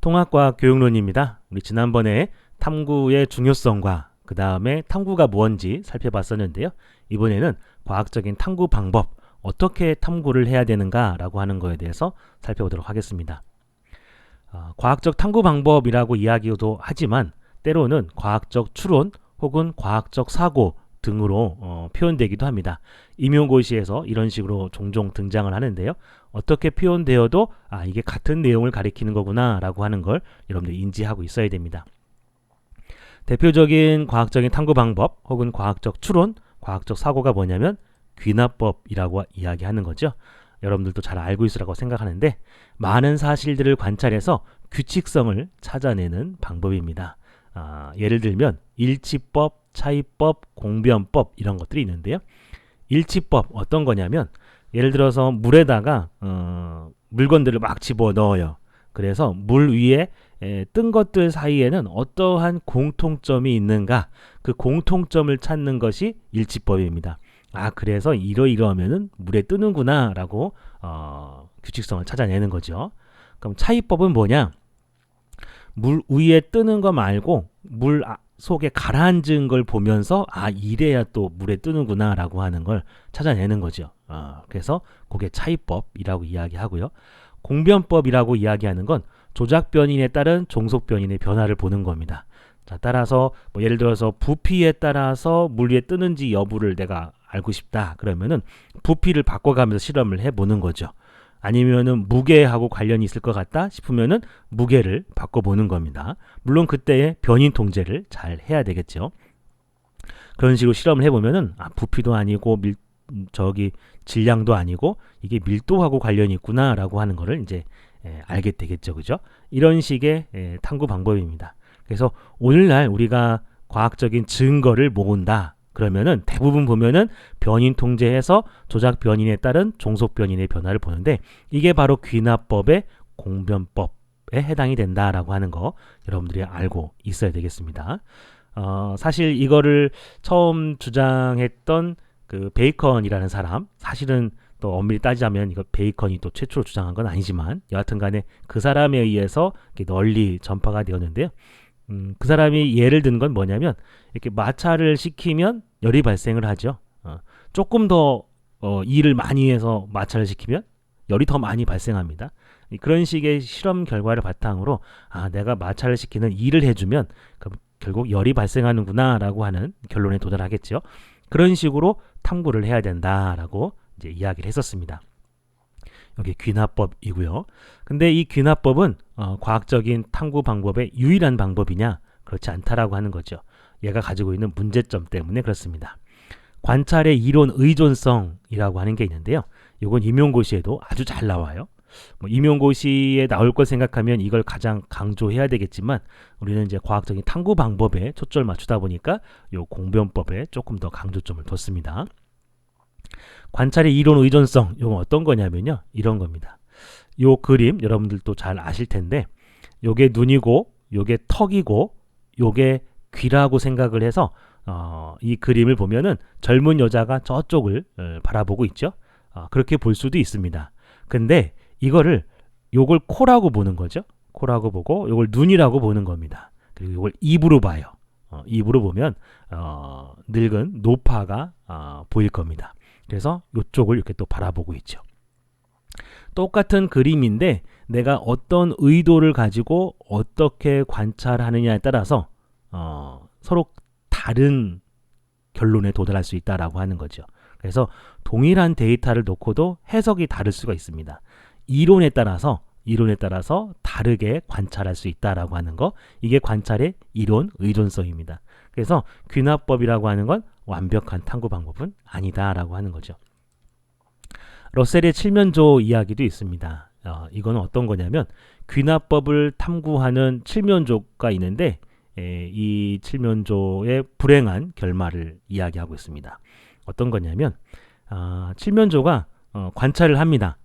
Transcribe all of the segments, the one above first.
통합과학 교육론입니다. 우리 지난번에 탐구의 중요성과 그 다음에 탐구가 뭔지 살펴봤었는데요. 이번에는 과학적인 탐구 방법, 어떻게 탐구를 해야 되는가 라고 하는 거에 대해서 살펴보도록 하겠습니다. 과학적 탐구 방법이라고 이야기도 하지만 때로는 과학적 추론 혹은 과학적 사고 등으로 표현되기도 합니다. 임용고시에서 이런 식으로 종종 등장을 하는데요. 어떻게 표현되어도 이게 같은 내용을 가리키는 거구나 라고 하는 걸 여러분들이 인지하고 있어야 됩니다. 대표적인 과학적인 탐구 방법 혹은 과학적 추론, 과학적 사고가 뭐냐면 귀납법이라고 이야기하는 거죠. 여러분들도 잘 알고 있으라고 생각하는데 많은 사실들을 관찰해서 규칙성을 찾아내는 방법입니다. 예를 들면 일치법, 차이법, 공변법 이런 것들이 있는데요. 일치법 어떤 거냐면 예를 들어서 물에다가 물건들을 막 집어넣어요. 그래서 물 위에 뜬 것들 사이에는 어떠한 공통점이 있는가, 그 공통점을 찾는 것이 일치법입니다. 그래서 이러이러하면은 물에 뜨는구나 라고 규칙성을 찾아내는 거죠. 그럼 차이법은 뭐냐? 물 위에 뜨는 거 말고 물 속에 가라앉은 걸 보면서 이래야 또 물에 뜨는구나 라고 하는 걸 찾아내는 거죠. 그래서 그게 차이법이라고 이야기하고요. 공변법이라고 이야기하는 건 조작 변인에 따른 종속 변인의 변화를 보는 겁니다. 자, 따라서 예를 들어서 부피에 따라서 물 위에 뜨는지 여부를 내가 알고 싶다. 그러면은 부피를 바꿔가면서 실험을 해보는 거죠. 아니면은 무게하고 관련이 있을 것 같다 싶으면은 무게를 바꿔보는 겁니다. 물론 그때의 변인 통제를 잘 해야 되겠죠. 그런 식으로 실험을 해보면은 부피도 아니고 질량도 아니고 이게 밀도하고 관련이 있구나라고 하는 거를 이제 알게 되겠죠, 그죠? 이런 식의 탐구 방법입니다. 그래서 오늘날 우리가 과학적인 증거를 모은다. 그러면은 대부분 보면은 변인 통제해서 조작 변인에 따른 종속 변인의 변화를 보는데 이게 바로 귀납법의 공변법에 해당이 된다라고 하는 거 여러분들이 알고 있어야 되겠습니다. 사실 이거를 처음 주장했던 그 베이컨이라는 사람, 사실은 또 엄밀히 따지자면 이거 베이컨이 또 최초로 주장한 건 아니지만 여하튼간에 그 사람에 의해서 널리 전파가 되었는데요. 그 사람이 예를 든 건 뭐냐면 이렇게 마찰을 시키면 열이 발생을 하죠. 조금 더 일을 많이 해서 마찰을 시키면 열이 더 많이 발생합니다. 그런 식의 실험 결과를 바탕으로 내가 마찰을 시키는 일을 해주면 그럼 결국 열이 발생하는구나 라고 하는 결론에 도달하겠죠. 그런 식으로 탐구를 해야 된다라고 이제 이야기를 했었습니다. 여기 귀납법이고요. 근데 이 귀납법은 과학적인 탐구 방법의 유일한 방법이냐? 그렇지 않다라고 하는 거죠. 얘가 가지고 있는 문제점 때문에 그렇습니다. 관찰의 이론 의존성이라고 하는 게 있는데요. 이건 임용고시에도 아주 잘 나와요. 임용고시에 나올 걸 생각하면 이걸 가장 강조해야 되겠지만 우리는 이제 과학적인 탐구 방법에 초점을 맞추다 보니까 이 공변법에 조금 더 강조점을 뒀습니다. 관찰의 이론 의존성, 이건 어떤 거냐면요. 이런 겁니다. 요 그림 여러분들도 잘 아실 텐데 요게 눈이고 요게 턱이고 요게 귀라고 생각을 해서 이 그림을 보면은 젊은 여자가 저쪽을 바라보고 있죠. 그렇게 볼 수도 있습니다. 근데 요걸 코라고 보는 거죠. 코라고 보고 요걸 눈이라고 보는 겁니다. 그리고 요걸 입으로 봐요. 입으로 보면 늙은 노파가 보일 겁니다. 그래서 이쪽을 이렇게 또 바라보고 있죠. 똑같은 그림인데 내가 어떤 의도를 가지고 어떻게 관찰하느냐에 따라서 서로 다른 결론에 도달할 수 있다라고 하는 거죠. 그래서 동일한 데이터를 놓고도 해석이 다를 수가 있습니다. 이론에 따라서 다르게 관찰할 수 있다라고 하는 거, 이게 관찰의 이론 의존성입니다. 그래서 귀납법이라고 하는 건 완벽한 탐구 방법은 아니다라고 하는 거죠. 러셀의 칠면조 이야기도 있습니다. 이거는 어떤 거냐면 귀납법을 탐구하는 칠면조가 있는데 이 칠면조의 불행한 결말을 이야기하고 있습니다. 어떤 거냐면 칠면조가 관찰을 합니다.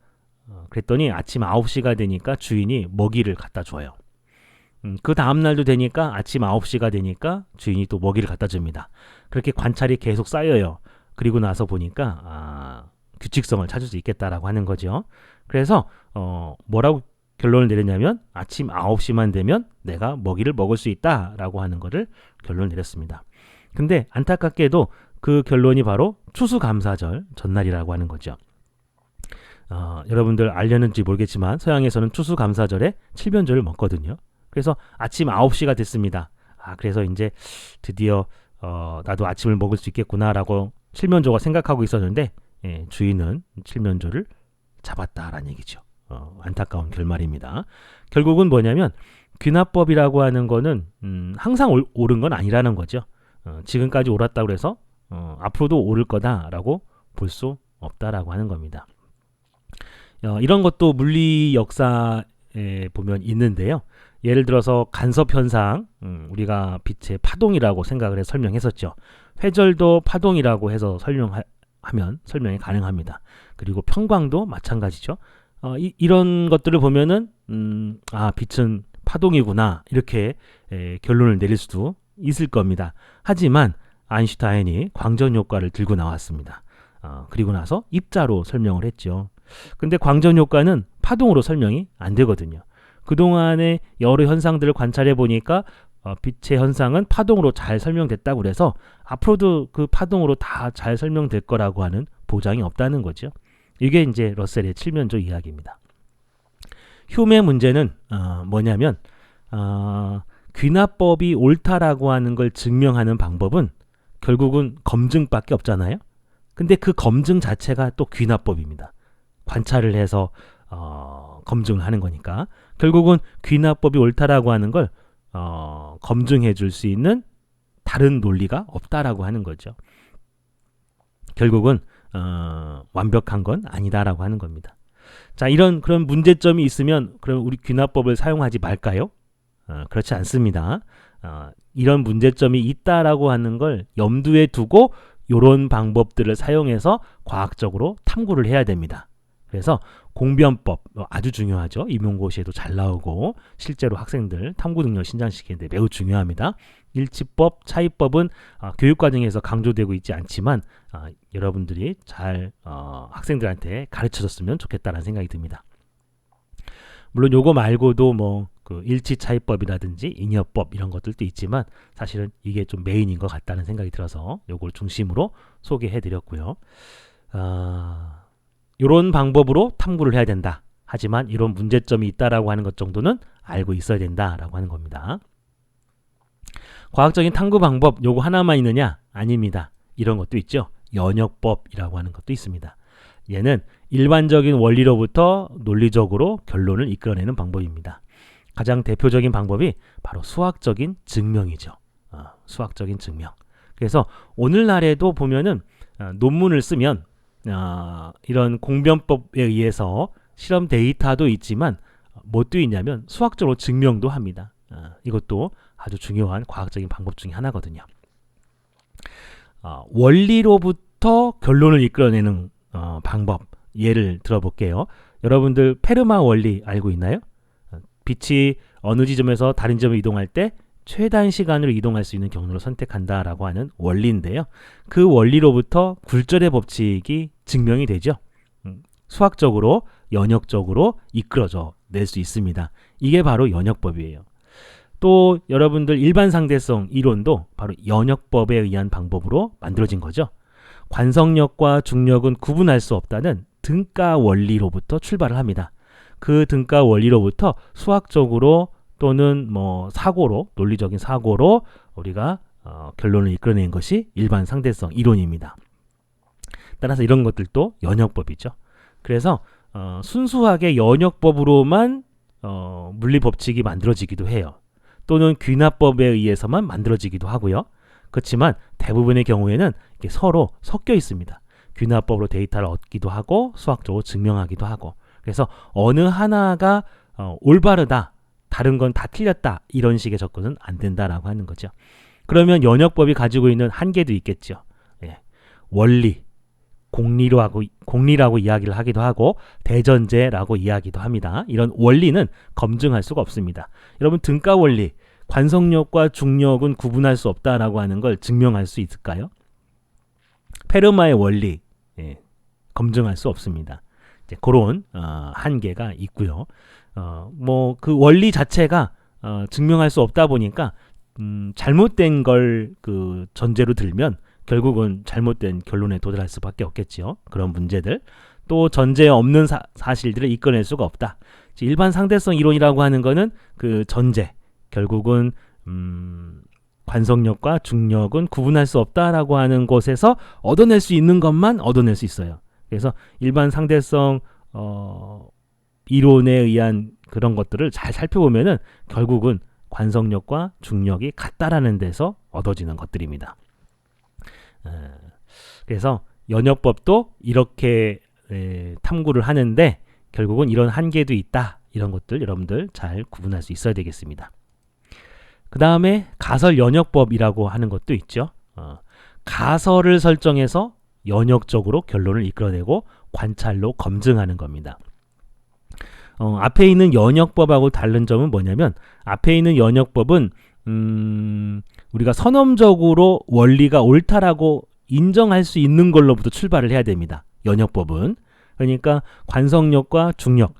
그랬더니 아침 9시가 되니까 주인이 먹이를 갖다 줘요. 그 다음날도 되니까 아침 9시가 되니까 주인이 또 먹이를 갖다 줍니다. 그렇게 관찰이 계속 쌓여요. 그리고 나서 보니까 규칙성을 찾을 수 있겠다라고 하는 거죠. 그래서 뭐라고 결론을 내렸냐면 아침 9시만 되면 내가 먹이를 먹을 수 있다라고 하는 것을 결론을 내렸습니다. 근데 안타깝게도 그 결론이 바로 추수감사절 전날이라고 하는 거죠. 여러분들 알려는지 모르겠지만 서양에서는 추수감사절에 칠면조를 먹거든요. 그래서 아침 9시가 됐습니다. 그래서 이제 드디어 나도 아침을 먹을 수 있겠구나라고 칠면조가 생각하고 있었는데 주인은 칠면조를 잡았다라는 얘기죠. 안타까운 결말입니다. 결국은 뭐냐면 귀납법이라고 하는 거는 항상 옳은 건 아니라는 거죠. 지금까지 옳았다고 해서 앞으로도 옳을 거다라고 볼 수 없다라고 하는 겁니다. 이런 것도 물리 역사에 보면 있는데요. 예를 들어서 간섭 현상, 우리가 빛의 파동이라고 생각을 해서 설명했었죠. 회절도 파동이라고 해서 설명이 가능합니다. 그리고 평광도 마찬가지죠. 이런 것들을 보면은 빛은 파동이구나 이렇게 결론을 내릴 수도 있을 겁니다. 하지만 아인슈타인이 광전 효과를 들고 나왔습니다. 그리고 나서 입자로 설명을 했죠. 근데 광전 효과는 파동으로 설명이 안 되거든요. 그동안의 여러 현상들을 관찰해 보니까 빛의 현상은 파동으로 잘 설명됐다고 그래서 앞으로도 그 파동으로 다 잘 설명될 거라고 하는 보장이 없다는 거죠. 이게 이제 러셀의 칠면조 이야기입니다. 휴메의 문제는 뭐냐면 귀납법이 옳다라고 하는 걸 증명하는 방법은 결국은 검증밖에 없잖아요. 근데 그 검증 자체가 또 귀납법입니다. 관찰을 해서 검증을 하는 거니까 결국은 귀납법이 옳다라고 하는 걸 검증해 줄 수 있는 다른 논리가 없다라고 하는 거죠. 결국은 완벽한 건 아니다라고 하는 겁니다. 자, 그런 문제점이 있으면 그럼 우리 귀납법을 사용하지 말까요? 그렇지 않습니다. 이런 문제점이 있다라고 하는 걸 염두에 두고 이런 방법들을 사용해서 과학적으로 탐구를 해야 됩니다. 그래서 공변법 아주 중요하죠. 임용고시에도 잘 나오고 실제로 학생들 탐구 능력 신장시키는데 매우 중요합니다. 일치법, 차이법은 교육과정에서 강조되고 있지 않지만 여러분들이 잘 학생들한테 가르쳐줬으면 좋겠다는 생각이 듭니다. 물론 요거 말고도 그 일치차이법이라든지 잉여법 이런 것들도 있지만 사실은 이게 좀 메인인 것 같다는 생각이 들어서 요걸 중심으로 소개해드렸고요. 이런 방법으로 탐구를 해야 된다. 하지만 이런 문제점이 있다라고 하는 것 정도는 알고 있어야 된다라고 하는 겁니다. 과학적인 탐구 방법 요거 하나만 있느냐? 아닙니다. 이런 것도 있죠. 연역법이라고 하는 것도 있습니다. 얘는 일반적인 원리로부터 논리적으로 결론을 이끌어내는 방법입니다. 가장 대표적인 방법이 바로 수학적인 증명이죠. 수학적인 증명. 그래서 오늘날에도 보면은 논문을 쓰면 이런 공변법에 의해서 실험 데이터도 있지만 뭣도 있냐면 수학적으로 증명도 합니다. 이것도 아주 중요한 과학적인 방법 중에 하나거든요. 원리로부터 결론을 이끌어내는 방법 예를 들어볼게요. 여러분들 페르마 원리 알고 있나요? 빛이 어느 지점에서 다른 지점으로 이동할 때 최단 시간으로 이동할 수 있는 경로를 선택한다라고 하는 원리인데요. 그 원리로부터 굴절의 법칙이 증명이 되죠. 수학적으로 연역적으로 이끌어져 낼 수 있습니다. 이게 바로 연역법이에요. 또 여러분들 일반 상대성 이론도 바로 연역법에 의한 방법으로 만들어진 거죠. 관성력과 중력은 구분할 수 없다는 등가 원리로부터 출발을 합니다. 그 등가 원리로부터 수학적으로 또는 사고로 논리적인 사고로 우리가 결론을 이끌어낸 것이 일반 상대성 이론입니다. 따라서 이런 것들도 연역법이죠. 그래서 순수하게 연역법으로만 물리 법칙이 만들어지기도 해요. 또는 귀납법에 의해서만 만들어지기도 하고요. 그렇지만 대부분의 경우에는 이게 서로 섞여 있습니다. 귀납법으로 데이터를 얻기도 하고 수학적으로 증명하기도 하고. 그래서 어느 하나가 올바르다, 다른 건 다 틀렸다 이런 식의 접근은 안 된다라고 하는 거죠. 그러면 연역법이 가지고 있는 한계도 있겠죠. 원리, 공리라고 이야기를 하기도 하고 대전제라고 이야기도 합니다. 이런 원리는 검증할 수가 없습니다. 여러분 등가 원리, 관성력과 중력은 구분할 수 없다라고 하는 걸 증명할 수 있을까요? 페르마의 원리 검증할 수 없습니다. 이제 그런 한계가 있고요. 뭐 그 원리 자체가 증명할 수 없다 보니까 잘못된 걸 그 전제로 들면 결국은 잘못된 결론에 도달할 수밖에 없겠지요. 그런 문제들. 또 전제 없는 사실들을 이끌어낼 수가 없다. 일반 상대성 이론이라고 하는 거는 그 전제, 결국은 관성력과 중력은 구분할 수 없다라고 하는 곳에서 얻어낼 수 있는 것만 얻어낼 수 있어요. 그래서 일반 상대성 이론에 의한 그런 것들을 잘 살펴보면은 결국은 관성력과 중력이 같다라는 데서 얻어지는 것들입니다. 그래서 연역법도 이렇게 탐구를 하는데 결국은 이런 한계도 있다. 이런 것들 여러분들 잘 구분할 수 있어야 되겠습니다. 그 다음에 가설 연역법이라고 하는 것도 있죠. 가설을 설정해서 연역적으로 결론을 이끌어내고 관찰로 검증하는 겁니다. 앞에 있는 연역법하고 다른 점은 뭐냐면 앞에 있는 연역법은 우리가 선언적으로 원리가 옳다라고 인정할 수 있는 걸로부터 출발을 해야 됩니다. 연역법은. 그러니까 관성력과 중력,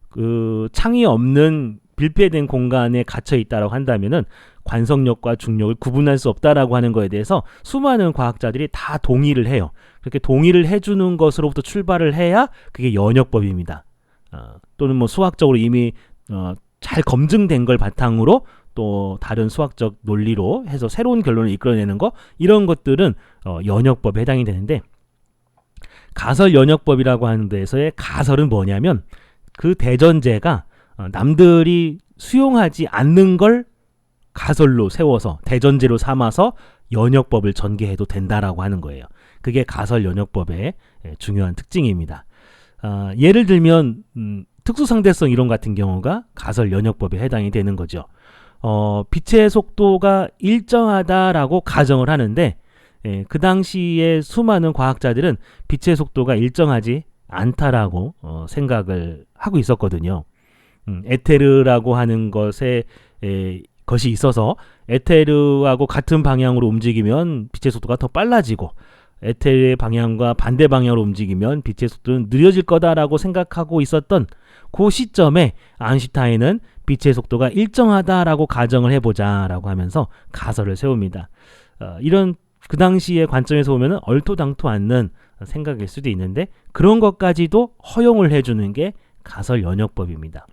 그 창이 없는 빌폐된 공간에 갇혀 있다라고 한다면은 관성력과 중력을 구분할 수 없다라고 하는 거에 대해서 수많은 과학자들이 다 동의를 해요. 그렇게 동의를 해주는 것으로부터 출발을 해야 그게 연역법입니다. 또는 뭐 수학적으로 이미 잘 검증된 걸 바탕으로 또 다른 수학적 논리로 해서 새로운 결론을 이끌어내는 거, 이런 것들은 연역법에 해당이 되는데, 가설 연역법이라고 하는 데에서의 가설은 뭐냐면 그 대전제가 남들이 수용하지 않는 걸 가설로 세워서 대전제로 삼아서 연역법을 전개해도 된다라고 하는 거예요. 그게 가설 연역법의 중요한 특징입니다. 예를 들면 특수상대성 이론 같은 경우가 가설 연역법에 해당이 되는 거죠. 빛의 속도가 일정하다라고 가정을 하는데 그 당시에 수많은 과학자들은 빛의 속도가 일정하지 않다라고 생각을 하고 있었거든요. 에테르라고 하는 것이 있어서 에테르하고 같은 방향으로 움직이면 빛의 속도가 더 빨라지고 에테르의 방향과 반대 방향으로 움직이면 빛의 속도는 느려질 거다라고 생각하고 있었던 그 시점에 아인슈타인은 빛의 속도가 일정하다라고 가정을 해보자라고 하면서 가설을 세웁니다. 이런 그 당시의 관점에서 보면 얼토당토 않는 생각일 수도 있는데 그런 것까지도 허용을 해주는 게 가설 연역법입니다.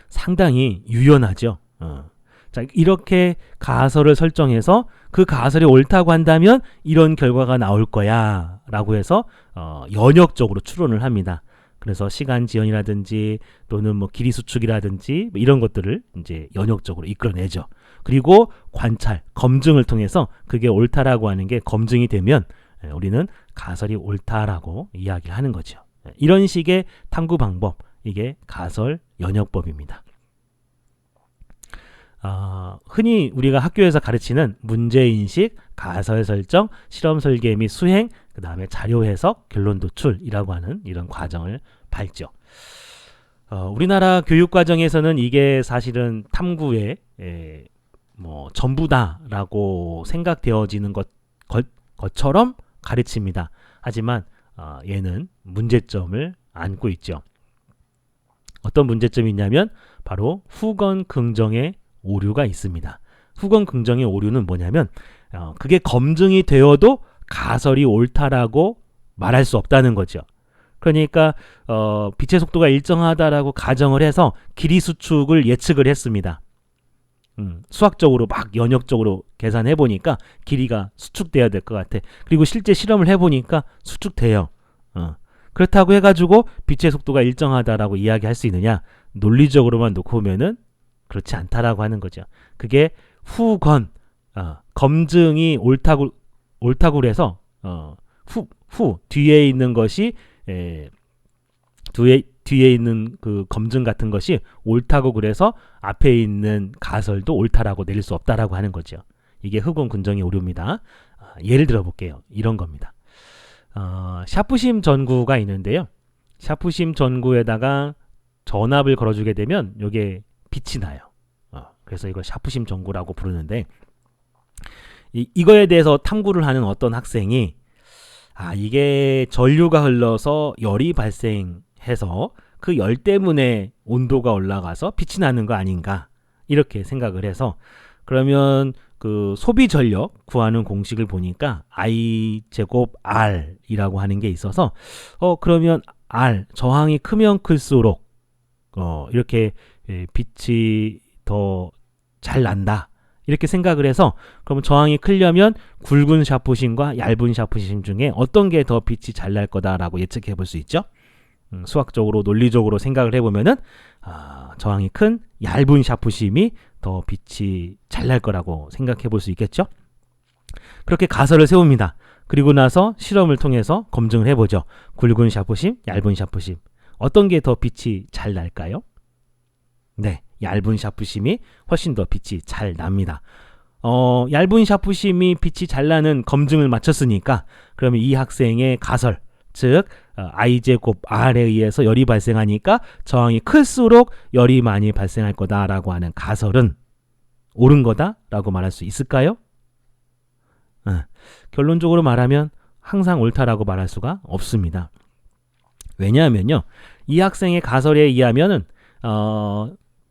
상당히 유연하죠. 자, 이렇게 가설을 설정해서 그 가설이 옳다고 한다면 이런 결과가 나올 거야 라고 해서 연역적으로 추론을 합니다. 그래서 시간 지연이라든지 또는 뭐 길이 수축이라든지 뭐 이런 것들을 이제 연역적으로 이끌어내죠. 그리고 관찰, 검증을 통해서 그게 옳다라고 하는 게 검증이 되면 우리는 가설이 옳다라고 이야기를 하는 거죠. 이런 식의 탐구 방법, 이게 가설 연역법입니다. 흔히 우리가 학교에서 가르치는 문제인식, 가설 설정, 실험 설계 및 수행, 그 다음에 자료 해석, 결론 도출이라고 하는 이런 과정을 밟죠. 우리나라 교육 과정에서는 이게 사실은 탐구의 뭐 전부다라고 생각되어지는 것처럼 가르칩니다. 하지만 얘는 문제점을 안고 있죠. 어떤 문제점이 있냐면 바로 후건 긍정의 오류가 있습니다. 후건 긍정의 오류는 뭐냐면 그게 검증이 되어도 가설이 옳다라고 말할 수 없다는 거죠. 그러니까 빛의 속도가 일정하다라고 가정을 해서 길이 수축을 예측을 했습니다. 수학적으로 막 연역적으로 계산해 보니까 길이가 수축돼야 될 것 같아. 그리고 실제 실험을 해보니까 수축돼요. 그렇다고 해가지고 빛의 속도가 일정하다라고 이야기할 수 있느냐? 논리적으로만 놓고 보면은 그렇지 않다라고 하는 거죠. 그게 후건, 검증이 옳다고 그래서 뒤에 있는 것이 뒤에 있는 그 검증 같은 것이 옳다고 그래서 앞에 있는 가설도 옳다라고 내릴 수 없다라고 하는 거죠. 이게 후건 긍정의 오류입니다. 예를 들어 볼게요. 이런 겁니다. 샤프심 전구가 있는데요. 샤프심 전구에다가 전압을 걸어주게 되면 이게 빛이 나요. 그래서 이걸 샤프심 전구라고 부르는데 이거에 대해서 탐구를 하는 어떤 학생이 이게 전류가 흘러서 열이 발생해서 그 열 때문에 온도가 올라가서 빛이 나는 거 아닌가 이렇게 생각을 해서 그러면 그 소비 전력 구하는 공식을 보니까 I 제곱 R이라고 하는 게 있어서 그러면 R 저항이 크면 클수록 이렇게 빛이 더 잘 난다 이렇게 생각을 해서 그럼 저항이 크려면 굵은 샤프심과 얇은 샤프심 중에 어떤 게 더 빛이 잘 날 거다라고 예측해 볼 수 있죠. 수학적으로 논리적으로 생각을 해보면은 저항이 큰 얇은 샤프심이 더 빛이 잘 날 거라고 생각해 볼 수 있겠죠. 그렇게 가설을 세웁니다. 그리고 나서 실험을 통해서 검증을 해보죠. 굵은 샤프심, 얇은 샤프심 어떤 게 더 빛이 잘 날까요? 네, 얇은 샤프심이 훨씬 더 빛이 잘 납니다. 얇은 샤프심이 빛이 잘 나는 검증을 마쳤으니까 그러면 이 학생의 가설, 즉 I제곱 R에 의해서 열이 발생하니까 저항이 클수록 열이 많이 발생할 거다라고 하는 가설은 옳은 거다라고 말할 수 있을까요? 결론적으로 말하면 항상 옳다라고 말할 수가 없습니다. 왜냐하면요, 이 학생의 가설에 의하면은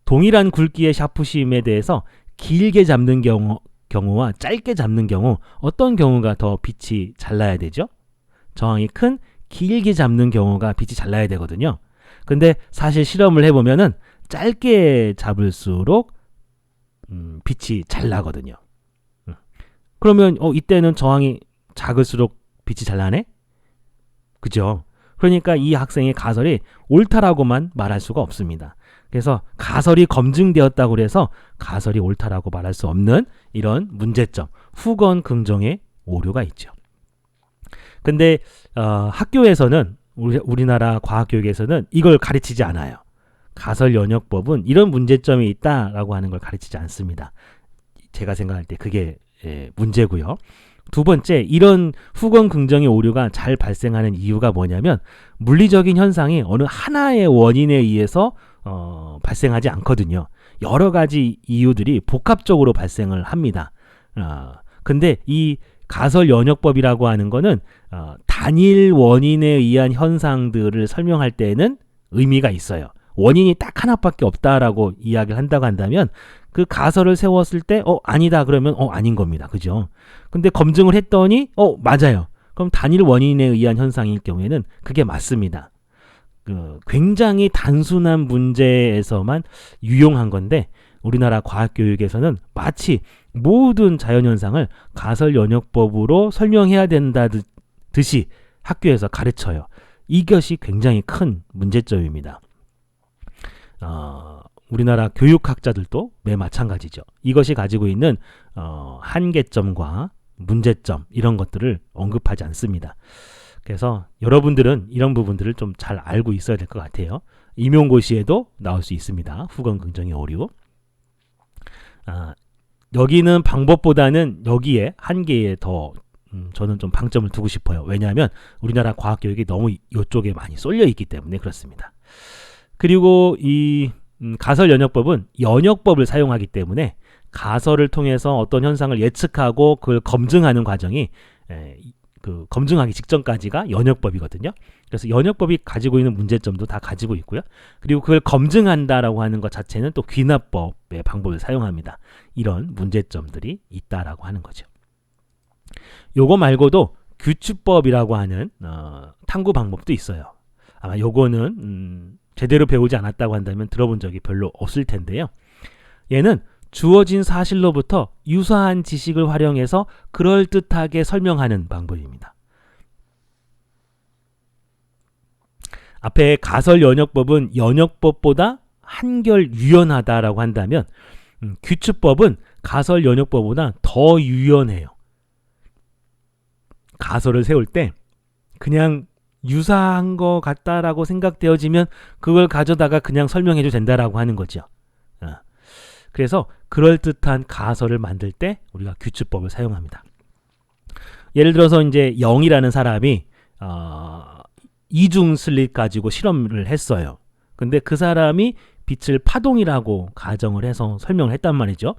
동일한 굵기의 샤프심에 대해서 길게 잡는 경우와 짧게 잡는 경우 어떤 경우가 더 빛이 잘 나야 되죠? 저항이 큰 길게 잡는 경우가 빛이 잘 나야 되거든요. 근데 사실 실험을 해보면은 짧게 잡을수록 빛이 잘 나거든요. 그러면 이때는 저항이 작을수록 빛이 잘 나네? 그죠? 그러니까 이 학생의 가설이 옳다라고만 말할 수가 없습니다. 그래서 가설이 검증되었다고 해서 가설이 옳다라고 말할 수 없는 이런 문제점, 후건 긍정의 오류가 있죠. 근데 학교에서는 우리나라 과학교육에서는 이걸 가르치지 않아요. 가설 연역법은 이런 문제점이 있다라고 하는 걸 가르치지 않습니다. 제가 생각할 때 그게 문제고요. 두 번째, 이런 후건 긍정의 오류가 잘 발생하는 이유가 뭐냐면 물리적인 현상이 어느 하나의 원인에 의해서 발생하지 않거든요. 여러 가지 이유들이 복합적으로 발생을 합니다. 근데 이 가설 연역법이라고 하는 거는 단일 원인에 의한 현상들을 설명할 때에는 의미가 있어요. 원인이 딱 하나밖에 없다라고 이야기를 한다고 한다면 그 가설을 세웠을 때 아니다 그러면 아닌 겁니다. 그죠? 근데 검증을 했더니 맞아요. 그럼 단일 원인에 의한 현상일 경우에는 그게 맞습니다. 굉장히 단순한 문제에서만 유용한 건데 우리나라 과학교육에서는 마치 모든 자연현상을 가설 연역법으로 설명해야 된다듯이 학교에서 가르쳐요. 이것이 굉장히 큰 문제점입니다. 우리나라 교육학자들도 매 마찬가지죠. 이것이 가지고 있는 한계점과 문제점 이런 것들을 언급하지 않습니다. 그래서 여러분들은 이런 부분들을 좀 잘 알고 있어야 될 것 같아요. 임용고시에도 나올 수 있습니다. 후건 긍정의 오류. 여기는 방법보다는 여기에 한계에 더 저는 좀 방점을 두고 싶어요. 왜냐하면 우리나라 과학교육이 너무 이쪽에 많이 쏠려 있기 때문에 그렇습니다. 그리고 이 가설 연역법은 연역법을 사용하기 때문에 가설을 통해서 어떤 현상을 예측하고 그걸 검증하는 과정이 그 검증하기 직전까지가 연역법이거든요. 그래서 연역법이 가지고 있는 문제점도 다 가지고 있고요. 그리고 그걸 검증한다라고 하는 것 자체는 또 귀납법의 방법을 사용합니다. 이런 문제점들이 있다라고 하는 거죠. 요거 말고도 규칙법이라고 하는 탐구 방법도 있어요. 아마 요거는 제대로 배우지 않았다고 한다면 들어본 적이 별로 없을 텐데요. 얘는 주어진 사실로부터 유사한 지식을 활용해서 그럴듯하게 설명하는 방법입니다. 앞에 가설 연역법은 연역법보다 한결 유연하다라고 한다면 규칙법은 가설 연역법보다 더 유연해요. 가설을 세울 때 그냥 유사한 것 같다라고 생각되어지면 그걸 가져다가 그냥 설명해도 된다라고 하는 거죠. 그래서 그럴듯한 가설을 만들 때 우리가 규칙법을 사용합니다. 예를 들어서 이제 영이라는 사람이 이중 슬릿 가지고 실험을 했어요. 근데 그 사람이 빛을 파동이라고 가정을 해서 설명을 했단 말이죠.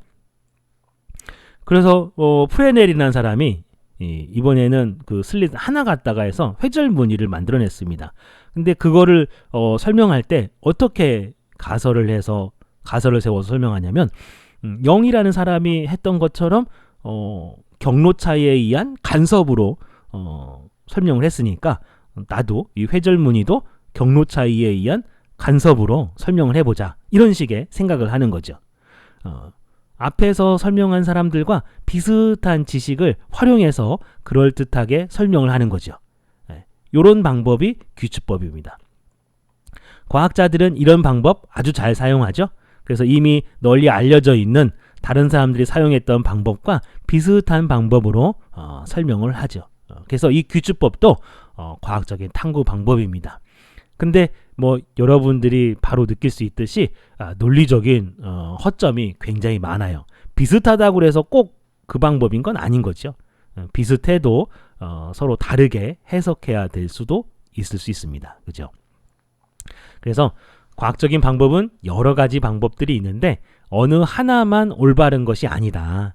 그래서 프레넬이라는 사람이 이번에는 그 슬릿 하나 갖다가 해서 회절 무늬를 만들어냈습니다. 근데 그거를 설명할 때 어떻게 가설을 세워서 설명하냐면 0이라는 사람이 했던 것처럼 경로 차이에 의한 간섭으로 설명을 했으니까 나도 이 회절 무늬도 경로 차이에 의한 간섭으로 설명을 해보자, 이런 식의 생각을 하는 거죠. 앞에서 설명한 사람들과 비슷한 지식을 활용해서 그럴듯하게 설명을 하는 거죠. 이런 방법이 귀추법입니다. 과학자들은 이런 방법 아주 잘 사용하죠. 그래서 이미 널리 알려져 있는 다른 사람들이 사용했던 방법과 비슷한 방법으로 설명을 하죠. 그래서 이 귀추법도 과학적인 탐구 방법입니다. 근데 뭐 여러분들이 바로 느낄 수 있듯이 논리적인 허점이 굉장히 많아요. 비슷하다고 해서 꼭 그 방법인 건 아닌 거죠. 비슷해도 서로 다르게 해석해야 될 수도 있을 수 있습니다. 그죠? 그래서 과학적인 방법은 여러 가지 방법들이 있는데 어느 하나만 올바른 것이 아니다.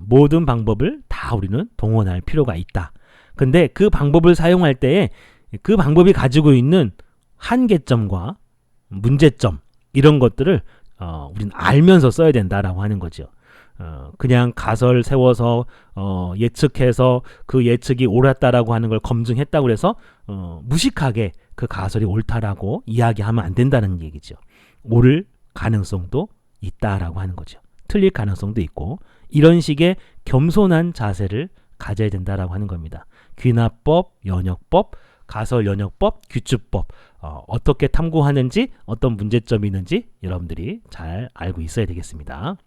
모든 방법을 다 우리는 동원할 필요가 있다. 근데 그 방법을 사용할 때에 그 방법이 가지고 있는 한계점과 문제점, 이런 것들을 우리는 알면서 써야 된다라고 하는 거죠. 그냥 가설 세워서 예측해서 그 예측이 옳았다라고 하는 걸 검증했다고 해서 무식하게 그 가설이 옳다라고 이야기하면 안 된다는 얘기죠. 옳을 가능성도 있다라고 하는 거죠. 틀릴 가능성도 있고, 이런 식의 겸손한 자세를 가져야 된다라고 하는 겁니다. 귀납법, 연역법, 가설 연역법, 귀추법, 어떻게 탐구하는지, 어떤 문제점이 있는지 여러분들이 잘 알고 있어야 되겠습니다.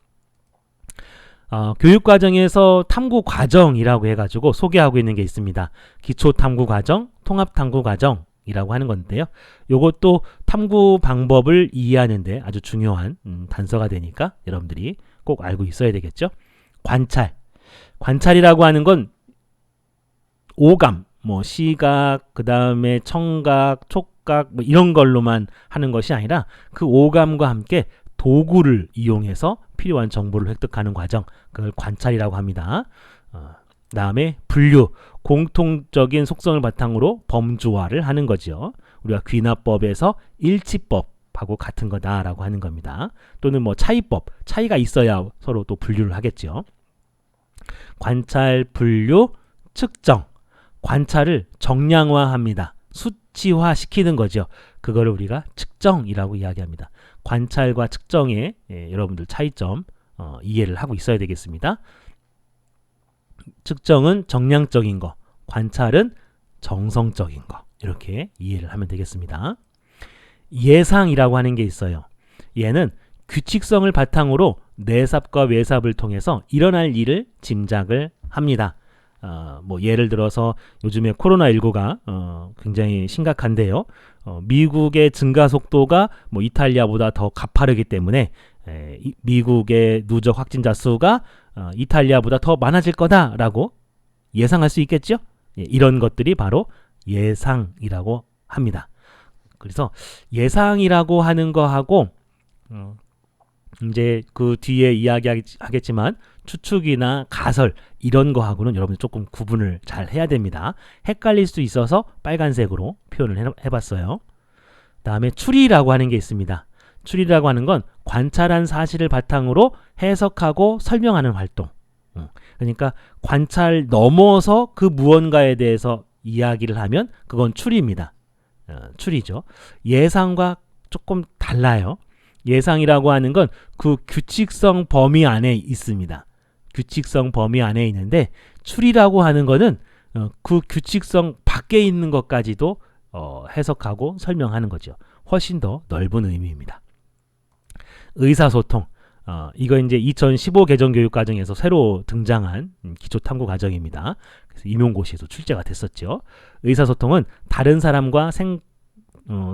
교육과정에서 탐구과정이라고 해가지고 소개하고 있는 게 있습니다. 기초탐구과정, 통합탐구과정이라고 하는 건데요. 이것도 탐구 방법을 이해하는데 아주 중요한 단서가 되니까 여러분들이 꼭 알고 있어야 되겠죠. 관찰이라고 하는 건 오감, 뭐 시각, 그 다음에 청각, 촉각, 뭐 이런 걸로만 하는 것이 아니라 그 오감과 함께 도구를 이용해서 필요한 정보를 획득하는 과정, 그걸 관찰이라고 합니다. 다음에 분류, 공통적인 속성을 바탕으로 범주화를 하는 거죠. 우리가 귀납법에서 일치법하고 같은 거다라고 하는 겁니다. 또는 뭐 차이법, 차이가 있어야 서로 또 분류를 하겠죠. 관찰, 분류, 측정. 관찰을 정량화합니다. 수치화시키는 거죠. 그거를 우리가 측정이라고 이야기합니다. 관찰과 측정의 여러분들 차이점 이해를 하고 있어야 되겠습니다. 측정은 정량적인 거, 관찰은 정성적인 거, 이렇게 이해를 하면 되겠습니다. 예상이라고 하는 게 있어요. 얘는 규칙성을 바탕으로 내삽과 외삽을 통해서 일어날 일을 짐작을 합니다. 뭐 예를 들어서 요즘에 코로나19가 굉장히 심각한데요. 미국의 증가 속도가 뭐 이탈리아보다 더 가파르기 때문에 미국의 누적 확진자 수가 이탈리아보다 더 많아질 거다라고 예상할 수 있겠죠? 이런 것들이 바로 예상이라고 합니다. 그래서 예상이라고 하는 거하고 이제 그 뒤에 이야기하겠지만 추측이나 가설 이런 거하고는 여러분이 조금 구분을 잘 해야 됩니다. 헷갈릴 수 있어서 빨간색으로 표현을 해봤어요. 다음에 추리라고 하는 게 있습니다. 추리라고 하는 건 관찰한 사실을 바탕으로 해석하고 설명하는 활동. 그러니까 관찰 넘어서 그 무언가에 대해서 이야기를 하면 그건 추리입니다. 추리죠. 예상과 조금 달라요. 예상이라고 하는 건 그 규칙성 범위 안에 있습니다. 규칙성 범위 안에 있는데 추리라고 하는 거는 그 규칙성 밖에 있는 것까지도 해석하고 설명하는 거죠. 훨씬 더 넓은 의미입니다. 의사소통. 이거 이제 2015 개정교육과정에서 새로 등장한 기초탐구 과정입니다. 그래서 임용고시에서 출제가 됐었죠. 의사소통은 다른 사람과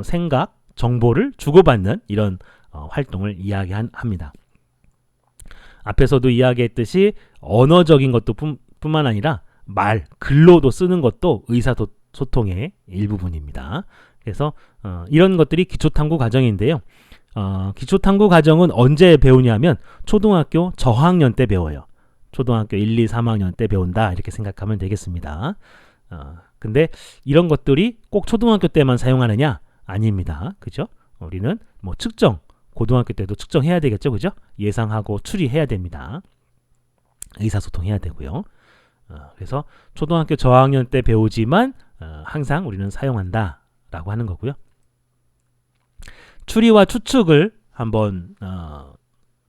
생각, 정보를 주고받는 이런 활동을 이야기합니다. 앞에서도 이야기했듯이 언어적인 것도 뿐만 아니라 말, 글로도 쓰는 것도 의사소통의 일부분입니다. 그래서 이런 것들이 기초탐구 과정인데요. 기초탐구 과정은 언제 배우냐면 초등학교 저학년 때 배워요. 초등학교 1, 2, 3학년 때 배운다 이렇게 생각하면 되겠습니다. 근데 이런 것들이 꼭 초등학교 때만 사용하느냐? 아닙니다. 그죠? 우리는 뭐 측정, 고등학교 때도 측정해야 되겠죠. 그죠? 예상하고 추리해야 됩니다. 의사소통해야 되고요. 그래서 초등학교 저학년 때 배우지만 항상 우리는 사용한다 라고 하는 거고요. 추리와 추측을 한번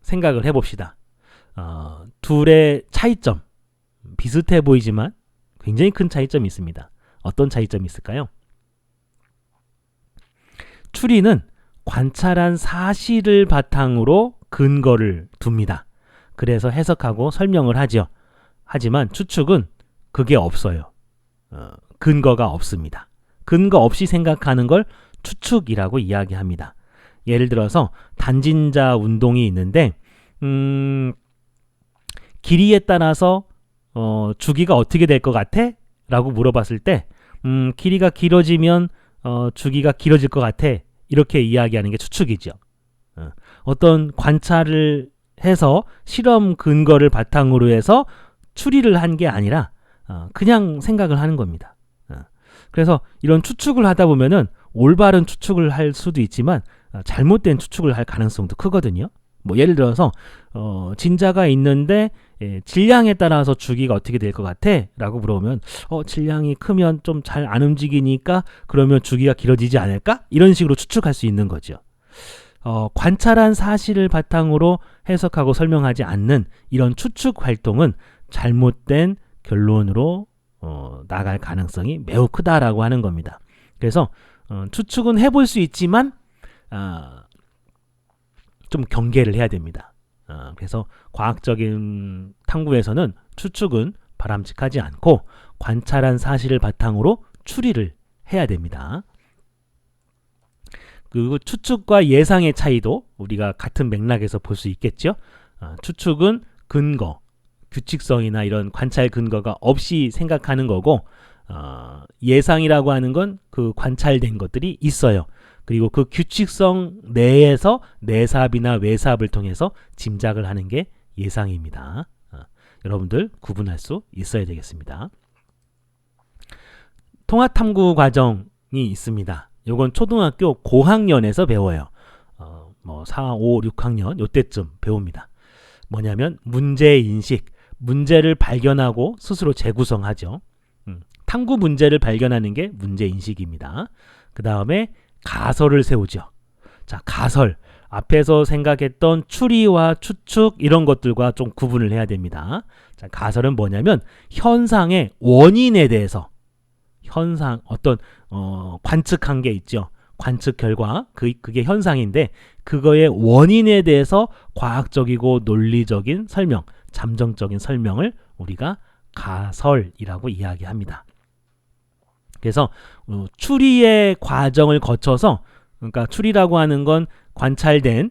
생각을 해봅시다. 둘의 차이점, 비슷해 보이지만 굉장히 큰 차이점이 있습니다. 어떤 차이점이 있을까요? 추리는 관찰한 사실을 바탕으로 근거를 둡니다. 그래서 해석하고 설명을 하죠. 하지만 추측은 그게 없어요. 근거가 없습니다. 근거 없이 생각하는 걸 추측이라고 이야기합니다. 예를 들어서 단진자 운동이 있는데 길이에 따라서 주기가 어떻게 될 것 같아? 라고 물어봤을 때 길이가 길어지면 주기가 길어질 것 같아. 이렇게 이야기하는 게 추측이죠. 어떤 관찰을 해서 실험 근거를 바탕으로 해서 추리를 한 게 아니라 그냥 생각을 하는 겁니다. 그래서 이런 추측을 하다 보면은 올바른 추측을 할 수도 있지만 잘못된 추측을 할 가능성도 크거든요. 뭐 예를 들어서 진자가 있는데 질량에 따라서 주기가 어떻게 될 것 같아? 라고 물어보면 질량이 크면 좀 잘 안 움직이니까 그러면 주기가 길어지지 않을까? 이런 식으로 추측할 수 있는 거죠. 관찰한 사실을 바탕으로 해석하고 설명하지 않는 이런 추측 활동은 잘못된 결론으로 나갈 가능성이 매우 크다라고 하는 겁니다. 그래서 추측은 해볼 수 있지만 좀 경계를 해야 됩니다. 그래서 과학적인 탐구에서는 추측은 바람직하지 않고 관찰한 사실을 바탕으로 추리를 해야 됩니다. 그리고 추측과 예상의 차이도 우리가 같은 맥락에서 볼 수 있겠죠. 추측은 근거, 규칙성이나 이런 관찰 근거가 없이 생각하는 거고 예상이라고 하는 건 그 관찰된 것들이 있어요. 그리고 그 규칙성 내에서 내삽이나 외삽을 통해서 짐작을 하는 게 예상입니다. 여러분들 구분할 수 있어야 되겠습니다. 통합탐구 과정이 있습니다. 요건 초등학교 고학년에서 배워요. 뭐 4, 5, 6학년 요때쯤 배웁니다. 뭐냐면 문제인식, 문제를 발견하고 스스로 재구성하죠. 탐구 문제를 발견하는 게 문제인식입니다. 그 다음에 가설을 세우죠. 자, 가설. 앞에서 생각했던 추리와 추측 이런 것들과 좀 구분을 해야 됩니다. 자, 가설은 뭐냐면 현상의 원인에 대해서 어떤 관측한 게 있죠. 관측 결과 그게 현상인데 그거의 원인에 대해서 과학적이고 논리적인 설명, 잠정적인 설명을 우리가 가설이라고 이야기합니다. 그래서 추리의 과정을 거쳐서 그러니까 추리라고 하는 건 관찰된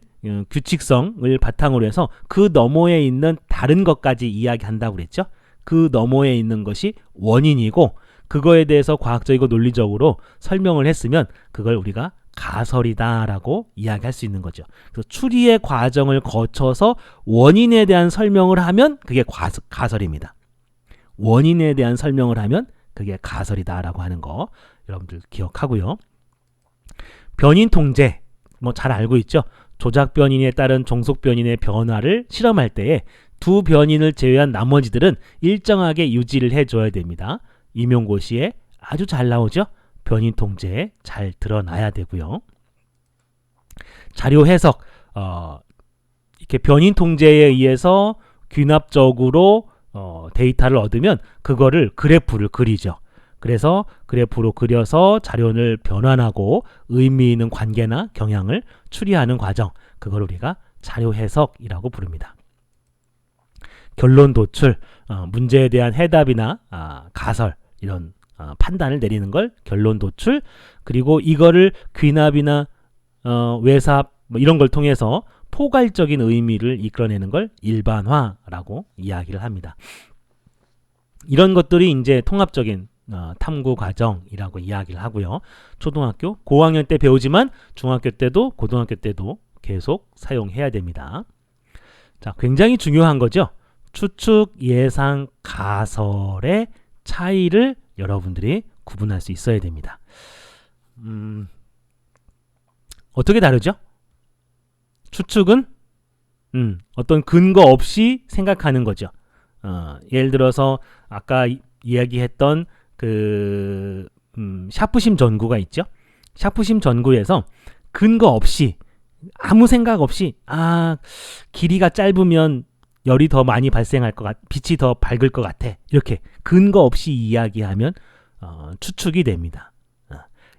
규칙성을 바탕으로 해서 그 너머에 있는 다른 것까지 이야기한다고 그랬죠. 그 너머에 있는 것이 원인이고 그거에 대해서 과학적이고 논리적으로 설명을 했으면 그걸 우리가 가설이다라고 이야기할 수 있는 거죠. 그래서 추리의 과정을 거쳐서 원인에 대한 설명을 하면 그게 가설입니다. 원인에 대한 설명을 하면 그게 가설이다라고 하는 거 여러분들 기억하고요. 변인 통제 뭐 잘 알고 있죠. 조작 변인에 따른 종속 변인의 변화를 실험할 때에 두 변인을 제외한 나머지들은 일정하게 유지를 해줘야 됩니다. 임용고시에 아주 잘 나오죠. 변인 통제 잘 드러나야 되고요. 자료 해석 이렇게 변인 통제에 의해서 귀납적으로 데이터를 얻으면 그거를 그래프를 그리죠. 그래서 그래프로 그려서 자료를 변환하고 의미 있는 관계나 경향을 추리하는 과정, 그걸 우리가 자료 해석이라고 부릅니다. 결론 도출, 문제에 대한 해답이나 가설 이런 판단을 내리는 걸 결론 도출, 그리고 이거를 귀납이나 외삽 뭐 이런 걸 통해서 포괄적인 의미를 이끌어내는 걸 일반화라고 이야기를 합니다. 이런 것들이 이제 통합적인 탐구 과정이라고 이야기를 하고요. 초등학교 고학년 때 배우지만 중학교 때도 고등학교 때도 계속 사용해야 됩니다. 자, 굉장히 중요한 거죠. 추측, 예상, 가설의 차이를 여러분들이 구분할 수 있어야 됩니다. 어떻게 다르죠? 추측은 어떤 근거 없이 생각하는 거죠. 예를 들어서 아까 이야기했던 그 샤프심 전구가 있죠. 샤프심 전구에서 근거 없이 아무 생각 없이 길이가 짧으면 열이 더 많이 발생할 것 빛이 더 밝을 것 같아. 이렇게 근거 없이 이야기하면 추측이 됩니다.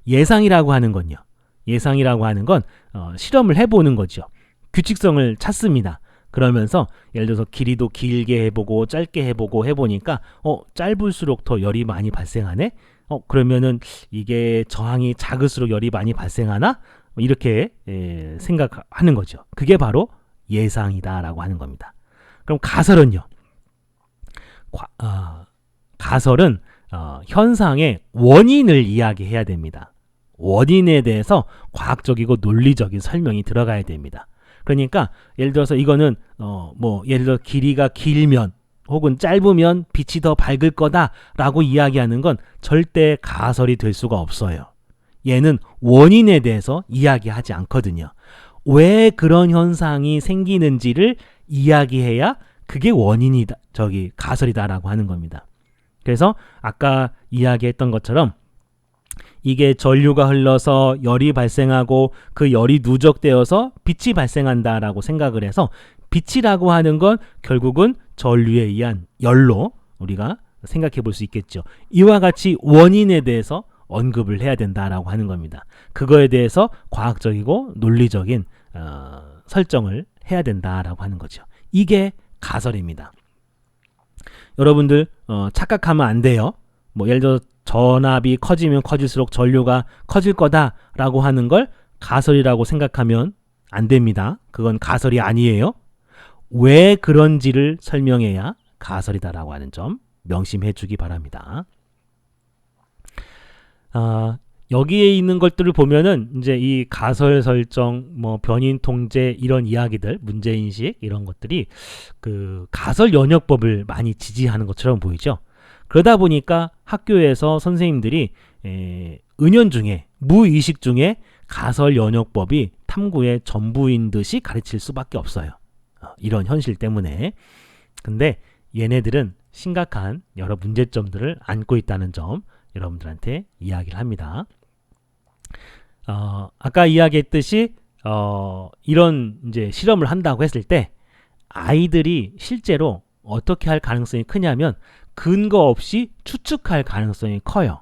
예상이라고 하는 건요. 예상이라고 하는 건 실험을 해보는 거죠. 규칙성을 찾습니다. 그러면서 예를 들어서 길이도 길게 해보고 짧게 해보고 해보니까 짧을수록 더 열이 많이 발생하네. 그러면은 이게 저항이 작을수록 열이 많이 발생하나? 이렇게 생각하는 거죠. 그게 바로 예상이다라고 하는 겁니다. 그럼 가설은요. 가설은 현상의 원인을 이야기해야 됩니다. 원인에 대해서 과학적이고 논리적인 설명이 들어가야 됩니다. 그러니까 예를 들어서 이거는 예를 들어 길이가 길면 혹은 짧으면 빛이 더 밝을 거다라고 이야기하는 건 절대 가설이 될 수가 없어요. 얘는 원인에 대해서 이야기하지 않거든요. 왜 그런 현상이 생기는지를 이야기해야 그게 원인이다, 가설이다라고 하는 겁니다. 그래서 아까 이야기했던 것처럼 이게 전류가 흘러서 열이 발생하고 그 열이 누적되어서 빛이 발생한다라고 생각을 해서 빛이라고 하는 건 결국은 전류에 의한 열로 우리가 생각해 볼 수 있겠죠. 이와 같이 원인에 대해서 언급을 해야 된다라고 하는 겁니다. 그거에 대해서 과학적이고 논리적인 설정을 해야 된다라고 하는 거죠. 이게 가설입니다. 여러분들 착각하면 안 돼요. 예를 들어 전압이 커지면 커질수록 전류가 커질 거다라고 하는 걸 가설이라고 생각하면 안 됩니다. 그건 가설이 아니에요. 왜 그런지를 설명해야 가설이다라고 하는 점 명심해 주기 바랍니다. 여기에 있는 것들을 보면은 이제 이 가설 설정, 변인 통제 이런 이야기들, 문제 인식 이런 것들이 그 가설 연역법을 많이 지지하는 것처럼 보이죠. 그러다 보니까 학교에서 선생님들이 은연중에 무의식 중에 가설 연역법이 탐구의 전부인 듯이 가르칠 수밖에 없어요. 이런 현실 때문에. 근데 얘네들은 심각한 여러 문제점들을 안고 있다는 점 여러분들한테 이야기를 합니다. 아까 이야기했듯이 이런 이제 실험을 한다고 했을 때 아이들이 실제로 어떻게 할 가능성이 크냐면 근거 없이 추측할 가능성이 커요.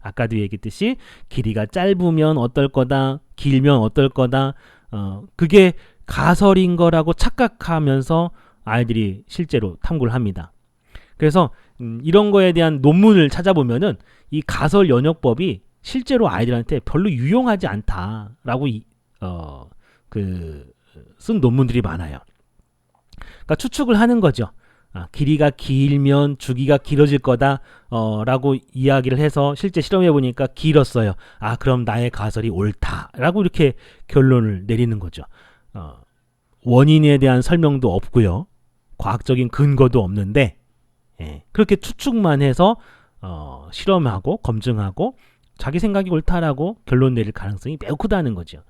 아까도 얘기했듯이 길이가 짧으면 어떨 거다, 길면 어떨 거다, 그게 가설인 거라고 착각하면서 아이들이 실제로 탐구를 합니다. 그래서 이런 거에 대한 논문을 찾아보면은 이 가설 연역법이 실제로 아이들한테 별로 유용하지 않다라고 쓴 논문들이 많아요. 그러니까 추측을 하는 거죠. 길이가 길면 주기가 길어질 거다 라고 이야기를 해서 실제 실험해 보니까 길었어요. 그럼 나의 가설이 옳다라고 이렇게 결론을 내리는 거죠. 원인에 대한 설명도 없고요. 과학적인 근거도 없는데 그렇게 추측만 해서 실험하고 검증하고 자기 생각이 옳다라고 결론 내릴 가능성이 매우 크다는 거죠.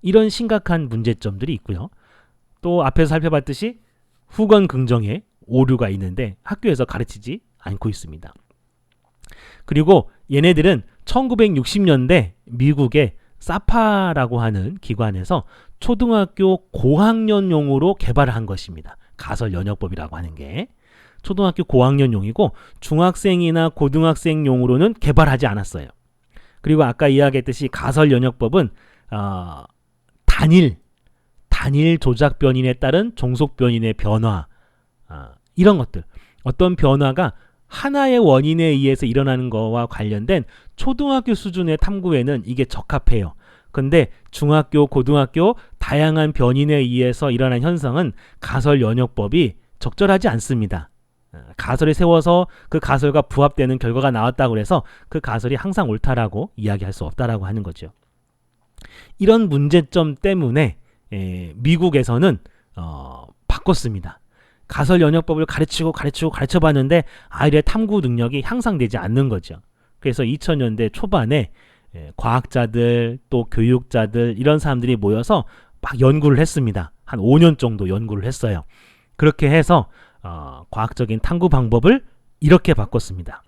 이런 심각한 문제점들이 있고요. 또 앞에서 살펴봤듯이 후건 긍정에 오류가 있는데 학교에서 가르치지 않고 있습니다. 그리고 얘네들은 1960년대 미국의 사파라고 하는 기관에서 초등학교 고학년용으로 개발을 한 것입니다. 가설 연역법이라고 하는 게 초등학교 고학년용이고 중학생이나 고등학생용으로는 개발하지 않았어요. 그리고 아까 이야기했듯이 가설 연역법은 단일 조작 변인에 따른 종속 변인의 변화, 이런 것들, 어떤 변화가 하나의 원인에 의해서 일어나는 거와 관련된 초등학교 수준의 탐구에는 이게 적합해요. 근데 중학교, 고등학교 다양한 변인에 의해서 일어난 현상은 가설 연역법이 적절하지 않습니다. 가설을 세워서 그 가설과 부합되는 결과가 나왔다고 해서 그 가설이 항상 옳다라고 이야기할 수 없다라고 하는 거죠. 이런 문제점 때문에 미국에서는 바꿨습니다. 가설 연역법을 가르쳐 봤는데 아이들의 탐구 능력이 향상되지 않는 거죠. 그래서 2000년대 초반에 과학자들 또 교육자들 이런 사람들이 모여서 막 연구를 했습니다. 한 5년 정도 연구를 했어요. 그렇게 해서 과학적인 탐구 방법을 이렇게 바꿨습니다.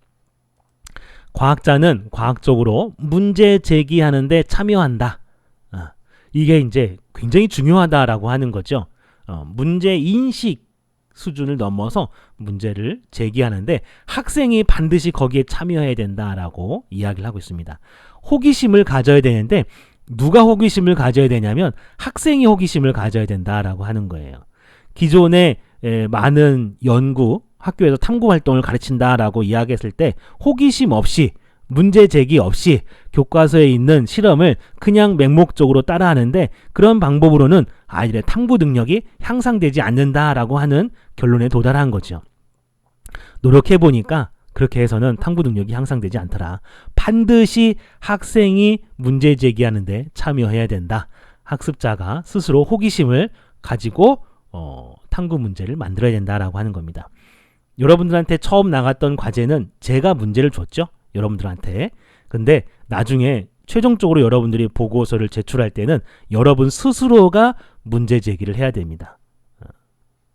과학자는 과학적으로 문제 제기하는데 참여한다. 이게 이제 굉장히 중요하다라고 하는 거죠. 문제 인식 수준을 넘어서 문제를 제기하는데 학생이 반드시 거기에 참여해야 된다라고 이야기를 하고 있습니다. 호기심을 가져야 되는데 누가 호기심을 가져야 되냐면 학생이 호기심을 가져야 된다라고 하는 거예요. 기존에 많은 연구, 학교에서 탐구 활동을 가르친다라고 이야기했을 때 호기심 없이 문제 제기 없이 교과서에 있는 실험을 그냥 맹목적으로 따라하는데 그런 방법으로는 아이들의 탐구 능력이 향상되지 않는다라고 하는 결론에 도달한 거죠. 노력해보니까 그렇게 해서는 탐구 능력이 향상되지 않더라. 반드시 학생이 문제 제기하는데 참여해야 된다. 학습자가 스스로 호기심을 가지고 탐구 문제를 만들어야 된다라고 하는 겁니다. 여러분들한테 처음 나갔던 과제는 제가 문제를 줬죠. 여러분들한테. 근데 나중에 최종적으로 여러분들이 보고서를 제출할 때는 여러분 스스로가 문제 제기를 해야 됩니다.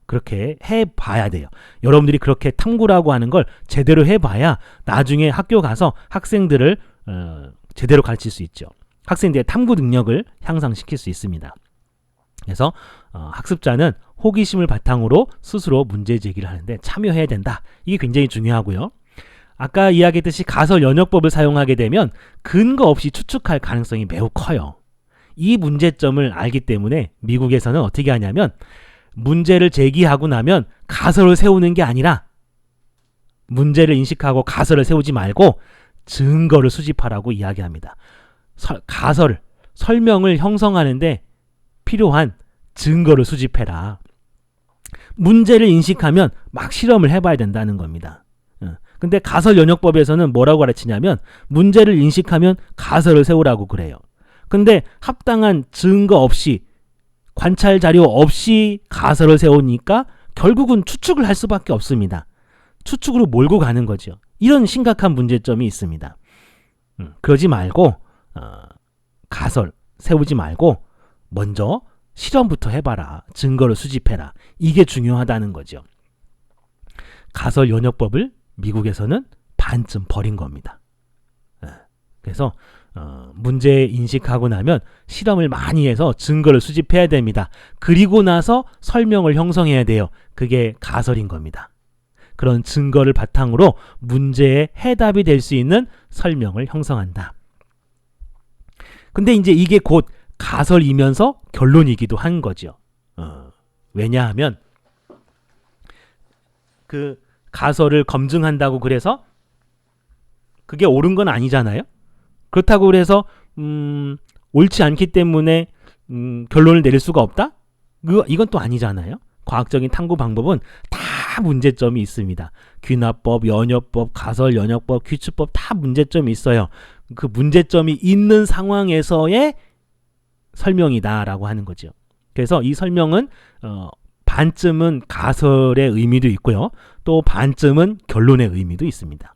그렇게 해봐야 돼요. 여러분들이 그렇게 탐구라고 하는 걸 제대로 해봐야 나중에 학교 가서 학생들을 제대로 가르칠 수 있죠. 학생들의 탐구 능력을 향상시킬 수 있습니다. 그래서 학습자는 호기심을 바탕으로 스스로 문제 제기를 하는데 참여해야 된다. 이게 굉장히 중요하고요. 아까 이야기했듯이 가설 연역법을 사용하게 되면 근거 없이 추측할 가능성이 매우 커요. 이 문제점을 알기 때문에 미국에서는 어떻게 하냐면 문제를 제기하고 나면 가설을 세우는 게 아니라 문제를 인식하고 가설을 세우지 말고 증거를 수집하라고 이야기합니다. 설명을 형성하는데 필요한 증거를 수집해라. 문제를 인식하면 막 실험을 해봐야 된다는 겁니다. 근데 가설 연역법에서는 뭐라고 가르치냐면 문제를 인식하면 가설을 세우라고 그래요. 근데 합당한 증거 없이 관찰 자료 없이 가설을 세우니까 결국은 추측을 할 수밖에 없습니다. 추측으로 몰고 가는 거죠. 이런 심각한 문제점이 있습니다. 그러지 말고 가설 세우지 말고 먼저 실험부터 해봐라. 증거를 수집해라. 이게 중요하다는 거죠. 가설 연역법을 미국에서는 반쯤 버린 겁니다. 그래서 문제 인식하고 나면 실험을 많이 해서 증거를 수집해야 됩니다. 그리고 나서 설명을 형성해야 돼요. 그게 가설인 겁니다. 그런 증거를 바탕으로 문제의 해답이 될 수 있는 설명을 형성한다. 근데 이제 이게 곧 가설이면서 결론이기도 한 거죠. 왜냐하면 그 가설을 검증한다고 그래서 그게 옳은 건 아니잖아요. 그렇다고 그래서 옳지 않기 때문에 결론을 내릴 수가 없다? 이건 또 아니잖아요. 과학적인 탐구 방법은 다 문제점이 있습니다. 귀납법, 연역법, 가설, 연역법, 규칙법 다 문제점이 있어요. 그 문제점이 있는 상황에서의 설명이다라고 하는 거죠. 그래서 이 설명은 반쯤은 가설의 의미도 있고요. 또 반쯤은 결론의 의미도 있습니다.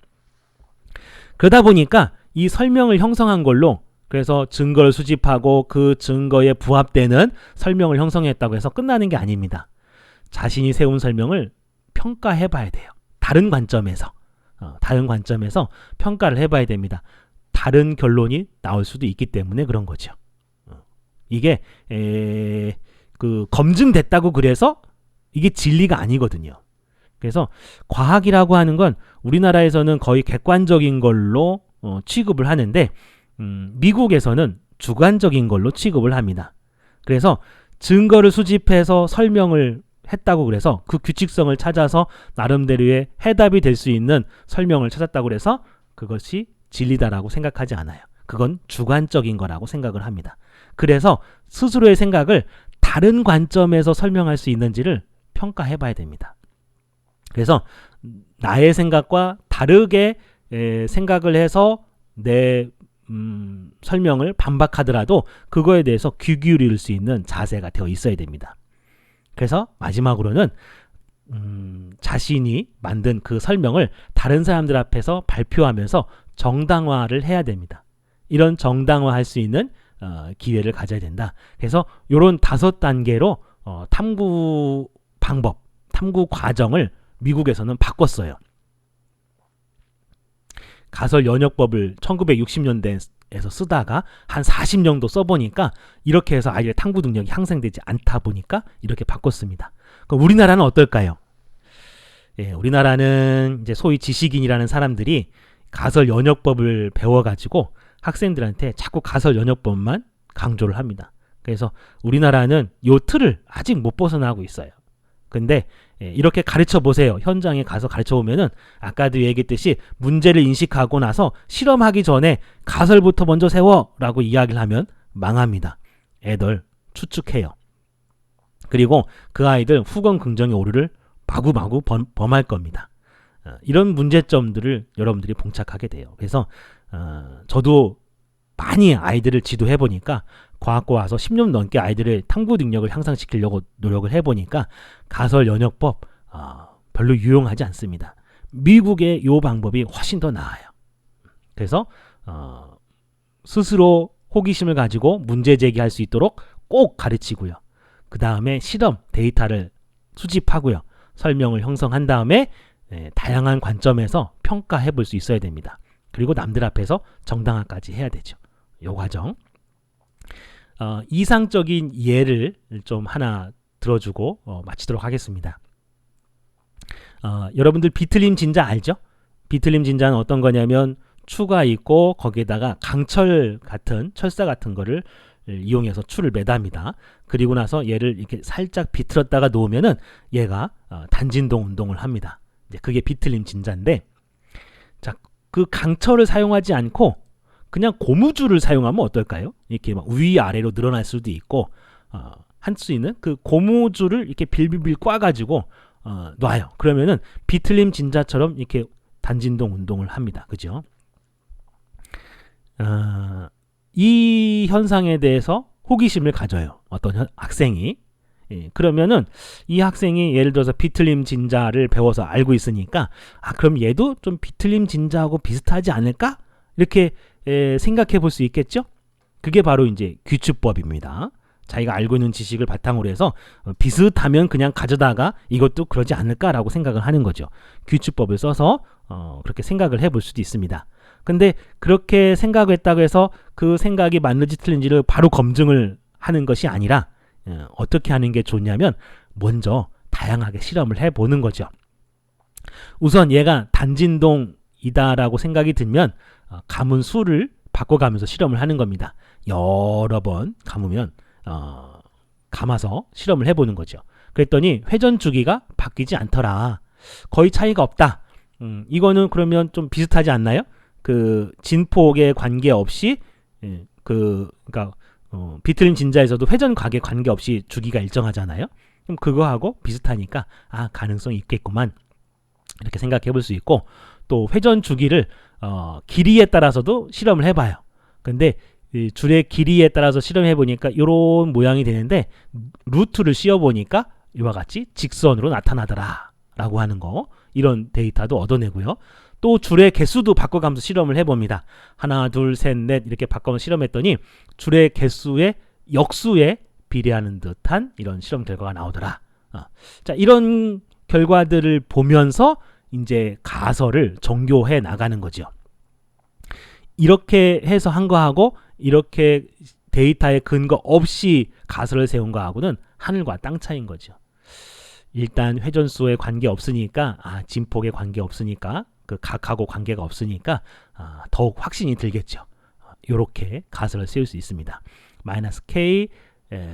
그러다 보니까 이 설명을 형성한 걸로 그래서 증거를 수집하고 그 증거에 부합되는 설명을 형성했다고 해서 끝나는 게 아닙니다. 자신이 세운 설명을 평가해 봐야 돼요. 다른 관점에서 평가를 해봐야 됩니다. 다른 결론이 나올 수도 있기 때문에 그런 거죠. 이게 검증됐다고 그래서 이게 진리가 아니거든요. 그래서 과학이라고 하는 건 우리나라에서는 거의 객관적인 걸로 취급을 하는데 미국에서는 주관적인 걸로 취급을 합니다. 그래서 증거를 수집해서 설명을 했다고 그래서 그 규칙성을 찾아서 나름대로의 해답이 될 수 있는 설명을 찾았다고 그래서 그것이 진리다라고 생각하지 않아요. 그건 주관적인 거라고 생각을 합니다. 그래서 스스로의 생각을 다른 관점에서 설명할 수 있는지를 평가해 봐야 됩니다. 그래서 나의 생각과 다르게 생각을 해서 내 설명을 반박하더라도 그거에 대해서 귀 기울일 수 있는 자세가 되어 있어야 됩니다. 그래서 마지막으로는 자신이 만든 그 설명을 다른 사람들 앞에서 발표하면서 정당화를 해야 됩니다. 이런 정당화할 수 있는 기회를 가져야 된다. 그래서 이런 5단계로 탐구 방법, 탐구 과정을 미국에서는 바꿨어요. 가설 연역법을 1960년대에서 쓰다가 한 40년도 써보니까 이렇게 해서 아이의 탐구 능력이 향상되지 않다 보니까 이렇게 바꿨습니다. 그럼 우리나라는 어떨까요? 예, 우리나라는 이제 소위 지식인이라는 사람들이 가설 연역법을 배워가지고 학생들한테 자꾸 가설 연역법만 강조를 합니다. 그래서 우리나라는 요 틀을 아직 못 벗어나고 있어요. 근데 이렇게 가르쳐 보세요. 현장에 가서 가르쳐 보면은 아까도 얘기했듯이 문제를 인식하고 나서 실험하기 전에 가설부터 먼저 세워라고 이야기를 하면 망합니다. 애들 추측해요. 그리고 그 아이들 후건 긍정의 오류를 마구마구 범할 겁니다. 이런 문제점들을 여러분들이 봉착하게 돼요. 그래서 저도 많이 아이들을 지도해 보니까 과학고 와서 10년 넘게 아이들의 탐구 능력을 향상시키려고 노력을 해보니까 가설 연역법 별로 유용하지 않습니다. 미국의 이 방법이 훨씬 더 나아요. 그래서 스스로 호기심을 가지고 문제 제기할 수 있도록 꼭 가르치고요. 그 다음에 실험 데이터를 수집하고요. 설명을 형성한 다음에 다양한 관점에서 평가해 볼 수 있어야 됩니다. 그리고 남들 앞에서 정당화까지 해야 되죠. 이 과정. 이상적인 예를 좀 하나 들어주고 마치도록 하겠습니다. 여러분들 비틀림 진자 알죠? 비틀림 진자는 어떤 거냐면 추가 있고 거기에다가 강철 같은 철사 같은 거를 이용해서 추를 매답니다. 그리고 나서 얘를 이렇게 살짝 비틀었다가 놓으면은 얘가 단진동 운동을 합니다. 이제 그게 비틀림 진자인데, 자, 그 강철을 사용하지 않고 그냥 고무줄을 사용하면 어떨까요? 이렇게 막 위아래로 늘어날 수도 있고 할 수 있는 그 고무줄을 이렇게 빌빌빌 꽈가지고 놔요. 그러면은 비틀림 진자처럼 이렇게 단진동 운동을 합니다. 그죠? 이 현상에 대해서 호기심을 가져요. 어떤 학생이. 그러면은 이 학생이 예를 들어서 비틀림 진자를 배워서 알고 있으니까 그럼 얘도 좀 비틀림 진자하고 비슷하지 않을까? 이렇게 생각해 볼 수 있겠죠? 그게 바로 이제 규칙법입니다. 자기가 알고 있는 지식을 바탕으로 해서 비슷하면 그냥 가져다가 이것도 그러지 않을까라고 생각을 하는 거죠. 규칙법을 써서 그렇게 생각을 해볼 수도 있습니다. 근데 그렇게 생각했다고 해서 그 생각이 맞는지 틀린지를 바로 검증을 하는 것이 아니라 어떻게 하는 게 좋냐면 먼저 다양하게 실험을 해보는 거죠. 우선 얘가 단진동이다라고 생각이 들면 감은 수를 바꿔가면서 실험을 하는 겁니다. 여러 번 감으면 감아서 실험을 해보는 거죠. 그랬더니 회전 주기가 바뀌지 않더라. 거의 차이가 없다. 이거는 그러면 좀 비슷하지 않나요? 그 진폭에 관계없이 그러니까 비틀림 진자에서도 회전 가계 관계없이 주기가 일정하잖아요. 그럼 그거하고 비슷하니까 가능성이 있겠구만. 이렇게 생각해 볼 수 있고, 또 회전 주기를 길이에 따라서도 실험을 해봐요. 근데 이 줄의 길이에 따라서 실험해 보니까 이런 모양이 되는데 루트를 씌워 보니까 이와 같이 직선으로 나타나더라 라고 하는 거, 이런 데이터도 얻어내고요. 또 줄의 개수도 바꿔가면서 실험을 해봅니다. 하나, 둘, 셋, 넷 이렇게 바꿔서 실험했더니 줄의 개수의 역수에 비례하는 듯한 이런 실험 결과가 나오더라. 자, 이런 결과들을 보면서 이제 가설을 정교해 나가는 거죠. 이렇게 해서 한 거하고 이렇게 데이터에 근거 없이 가설을 세운 거하고는 하늘과 땅 차이인 거죠. 일단 회전수에 관계 없으니까 진폭에 관계 없으니까 그 각하고 관계가 없으니까 더욱 확신이 들겠죠. 이렇게 가설을 세울 수 있습니다. 마이너스 K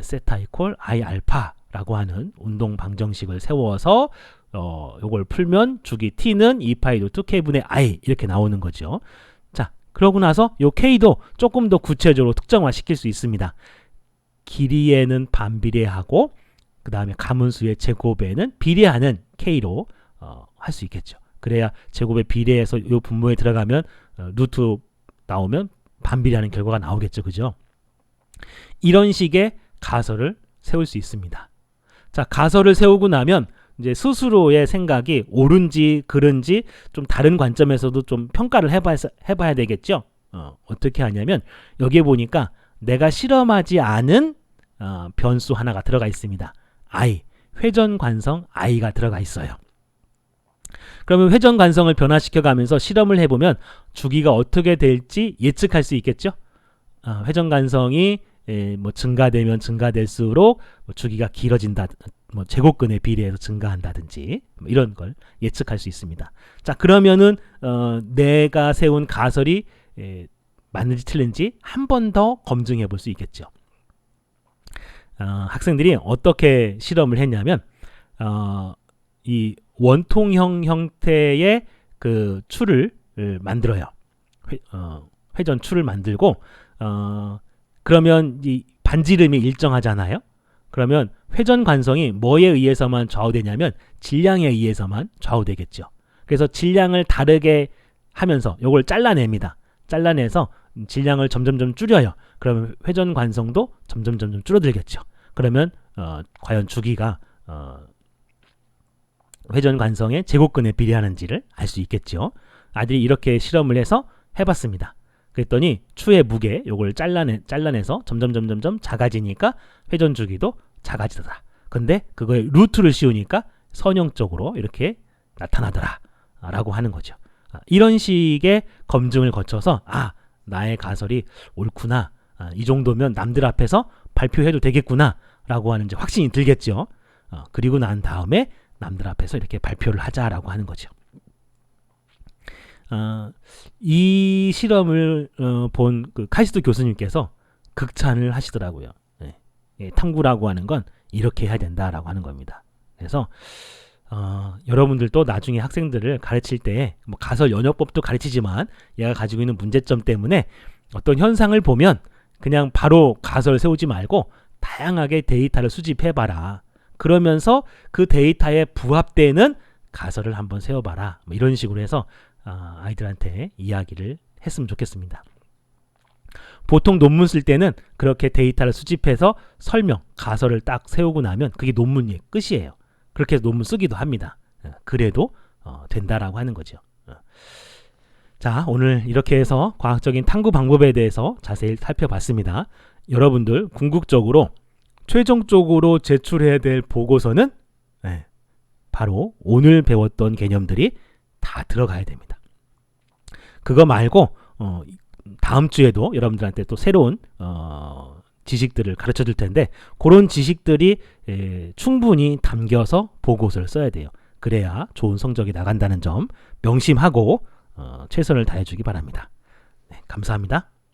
세타 이퀄 I 알파라고 하는 운동 방정식을 세워서 요걸 풀면 주기 T는 2파이 루트 K분의 I 이렇게 나오는 거죠. 자, 그러고 나서 요 K도 조금 더 구체적으로 특정화 시킬 수 있습니다. 길이에는 반비례하고 그 다음에 가문수의 제곱에는 비례하는 K로 할 수 있겠죠. 그래야 제곱에 비례해서 이 분모에 들어가면 루트 나오면 반비례하는 결과가 나오겠죠. 그죠? 이런 식의 가설을 세울 수 있습니다. 자, 가설을 세우고 나면 이제 스스로의 생각이 옳은지 그른지 좀 다른 관점에서도 좀 평가를 해봐야 되겠죠. 어떻게 하냐면 여기에 보니까 내가 실험하지 않은 변수 하나가 들어가 있습니다. I, 회전관성 I가 들어가 있어요. 그러면 회전관성을 변화시켜 가면서 실험을 해보면 주기가 어떻게 될지 예측할 수 있겠죠. 회전관성이 뭐 증가되면 증가될수록 뭐 주기가 길어진다, 뭐 제곱근에 비례해서 증가한다든지 뭐 이런 걸 예측할 수 있습니다. 자, 그러면은 내가 세운 가설이 맞는지 틀린지 한 번 더 검증해 볼 수 있겠죠. 학생들이 어떻게 실험을 했냐면 이 원통형 형태의 그 추를 만들어요. 회전 추를 만들고 그러면 이 반지름이 일정하잖아요. 그러면 회전 관성이 뭐에 의해서만 좌우되냐면 질량에 의해서만 좌우되겠죠. 그래서 질량을 다르게 하면서 이걸 잘라냅니다. 잘라내서 질량을 점점점 줄여요. 그러면 회전 관성도 점점점 줄어들겠죠. 그러면 과연 주기가 회전 관성의 제곱근에 비례하는지를 알 수 있겠죠. 아이들이 이렇게 실험을 해서 해봤습니다. 그랬더니 추의 무게 요걸 잘라내서 점점 작아지니까 회전 주기도 작아지더라. 근데 그거에 루트를 씌우니까 선형적으로 이렇게 나타나더라 라고 하는 거죠. 이런 식의 검증을 거쳐서 나의 가설이 옳구나, 이 정도면 남들 앞에서 발표해도 되겠구나 라고 하는 이제 확신이 들겠죠. 그리고 난 다음에 남들 앞에서 이렇게 발표를 하자라고 하는 거죠. 이 실험을 본 그 카이스트 교수님께서 극찬을 하시더라고요. 탐구라고 하는 건 이렇게 해야 된다라고 하는 겁니다. 그래서 여러분들도 나중에 학생들을 가르칠 때 뭐 가설 연역법도 가르치지만 얘가 가지고 있는 문제점 때문에 어떤 현상을 보면 그냥 바로 가설을 세우지 말고 다양하게 데이터를 수집해봐라. 그러면서 그 데이터에 부합되는 가설을 한번 세워봐라. 뭐 이런 식으로 해서 아이들한테 이야기를 했으면 좋겠습니다. 보통 논문 쓸 때는 그렇게 데이터를 수집해서 설명, 가설을 딱 세우고 나면 그게 논문의 끝이에요. 그렇게 해서 논문 쓰기도 합니다. 그래도 된다라고 하는 거죠. 자, 오늘 이렇게 해서 과학적인 탐구 방법에 대해서 자세히 살펴봤습니다. 여러분들 궁극적으로 최종적으로 제출해야 될 보고서는 바로 오늘 배웠던 개념들이 다 들어가야 됩니다. 그거 말고 다음 주에도 여러분들한테 또 새로운 지식들을 가르쳐 줄 텐데 그런 지식들이 충분히 담겨서 보고서를 써야 돼요. 그래야 좋은 성적이 나간다는 점 명심하고 최선을 다해 주기 바랍니다. 감사합니다.